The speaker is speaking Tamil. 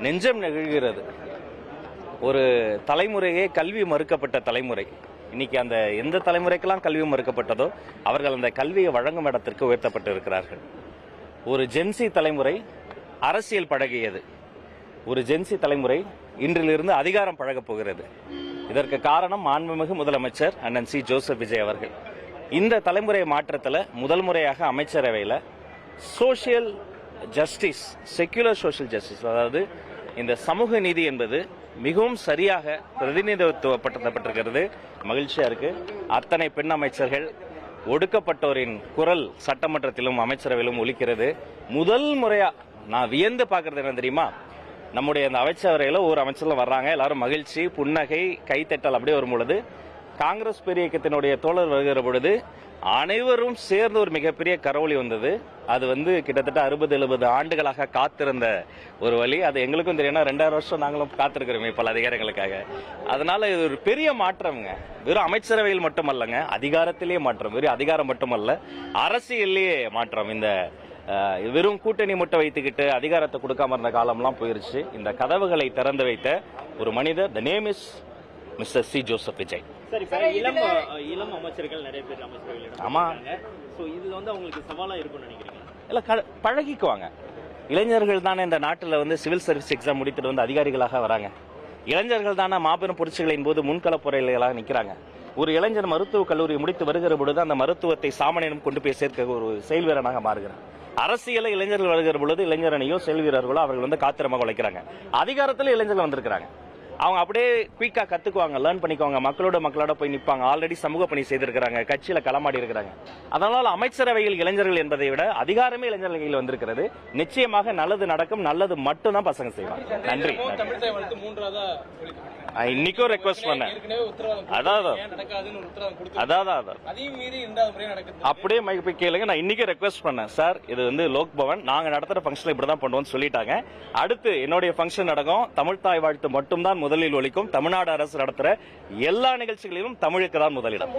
நெஞ்சம் நெகிழ்கிறது. ஒரு தலைமுறையே கல்வி மறுக்கப்பட்ட தலைமுறை. இன்னைக்கு அந்த எந்த தலைமுறைக்கெல்லாம் கல்வி மறுக்கப்பட்டதோ அவர்கள் அந்த கல்வியை வழங்கும் இடத்திற்கு உயர்த்தப்பட்டு இருக்கிறார்கள். ஒரு ஜென்சி தலைமுறை அரசியல் பழகியது. ஒரு ஜென்சி தலைமுறை இன்றிலிருந்து அதிகாரம் பழகப் போகிறது. இதற்கு காரணம் மாண்புமிகு முதலமைச்சர் அண்ணன் சி ஜோசப் விஜய் அவர்கள். இந்த தலைமுறை மாற்றத்தில் முதல் முறையாக அமைச்சரவையில் social justice, secular social justice, அதாவது இந்த சமூக நீதி என்பது மிகவும் சரியாக பிரதிநிதித்துவப்படுத்தப்பட்டிருக்கிறது. மகிழ்ச்சியா இருக்கு. அத்தனை பெண் அமைச்சர்கள், ஒடுக்கப்பட்டோரின் குரல் சட்டமன்றத்திலும் அமைச்சரவையிலும் ஒலிக்கிறது. முதல் முறையா நான் வியந்து பார்க்கறது என்ன தெரியுமா, நம்முடைய அந்த அமைச்சரவையில் ஒரு அமைச்சர்கள் வர்றாங்க, எல்லாரும் மகிழ்ச்சி, புன்னகை, கைத்தட்டல் அப்படியே வரும் பொழுது, காங்கிரஸ் பெரிய இயக்கத்தினுடைய தோழர் வருகிற பொழுது அனைவரும் சேர்ந்து ஒரு மிகப்பெரிய கரவொலி வந்தது. அது கிட்டத்தட்ட 60-70 ஆண்டுகளாக காத்திருந்த ஒரு வழி. அது எங்களுக்கும் தெரியும். 2000 வருஷம் நாங்களும் காத்திருக்கிறோமே பல அதிகாரங்களுக்காக. அதனால இது ஒரு பெரிய மாற்றம்ங்க. வெறும் அமைச்சரவையில் மட்டுமல்லங்க, அதிகாரத்திலேயே மாற்றம். வெறும் அதிகாரம் மட்டுமல்ல, அரசியலிலேயே மாற்றம். இந்த வெறும் கூட்டணி முட்டை வைத்துக்கிட்டு அதிகாரத்தை கொடுக்காம இருந்த காலம்லாம் போயிருச்சு. இந்த கதவுகளை திறந்து வைத்த ஒரு மனிதர், the name is mister C Joseph Vijay. இளம் அமைச்சர்கள் நிறைய பேர் அமைச்சர்கள். ஆமா, இது அவங்களுக்கு சவாலா இருக்கும்னு நினைக்கிறீங்க? இல்ல, பழகிக்குவாங்க. இளைஞர்கள் தானே இந்த நாட்டில் சிவில் சர்வீஸ் எக்ஸாம் முடித்துட்டு அதிகாரிகளாக வராங்க. இளைஞர்கள் தானே மாபெரும் புரட்சிகளின் போது முன்களப்புறைகளாக நிற்கிறாங்க. ஒரு இளைஞர் மருத்துவக் கல்லூரி முடித்து வருகிற பொழுது அந்த மருத்துவத்தை சாமானியம் கொண்டு போய் சேர்க்க ஒரு செயல் வீரனாக மாறுகிறார். அரசியல இளைஞர்கள் வருகிற பொழுது இளைஞரணியோ செயல் வீரர்களோ அவர்கள் காத்திரமாக உழைக்கிறாங்க. அதிகாரத்தில் இளைஞர்கள் வந்திருக்கிறாங்க. அவங்க அப்படியே குயிக்கா கத்துக்குவாங்க, லேர்ன் பண்ணிக்குவாங்க, மக்களோட போய் நிற்பாங்க. ஆல்ரெடி சமூக பணி செய்திருக்கிறாங்க, கட்சியில களமாடி இருக்கிறாங்க. அதனால அமைச்சரவையில் இளைஞர்கள் என்பதை விட அதிகாரமே இளைஞர்கள் கையில் வந்திருக்கிறது. நிச்சயமாக நல்லது நடக்கும், நல்லது மட்டும் தான் பசங்க செய்வாங்க. நன்றி. இன்னைக்கும் ரெக்வஸ்ட் பண்ணேன். அப்படியே மைக் போய் கேளுங்க. நான் இன்னைக்கு ரெக்வஸ்ட் பண்ணேன், சார் இது லோக் பவன், நாங்க நடத்துற ஃபங்க்ஷன் இப்படிதான் பண்ணுவோம்னு சொல்லிட்டாங்க. அடுத்து என்னுடைய ஃபங்க்ஷன் நடக்கும், தமிழ் தாய் வாழ்த்து மட்டும் தான் முதலில் ஒலிக்கும். தமிழ்நாடு அரசு நடத்துற எல்லா நிகழ்ச்சிகளிலும் தமிழுக்கு தான் முதலிடம்.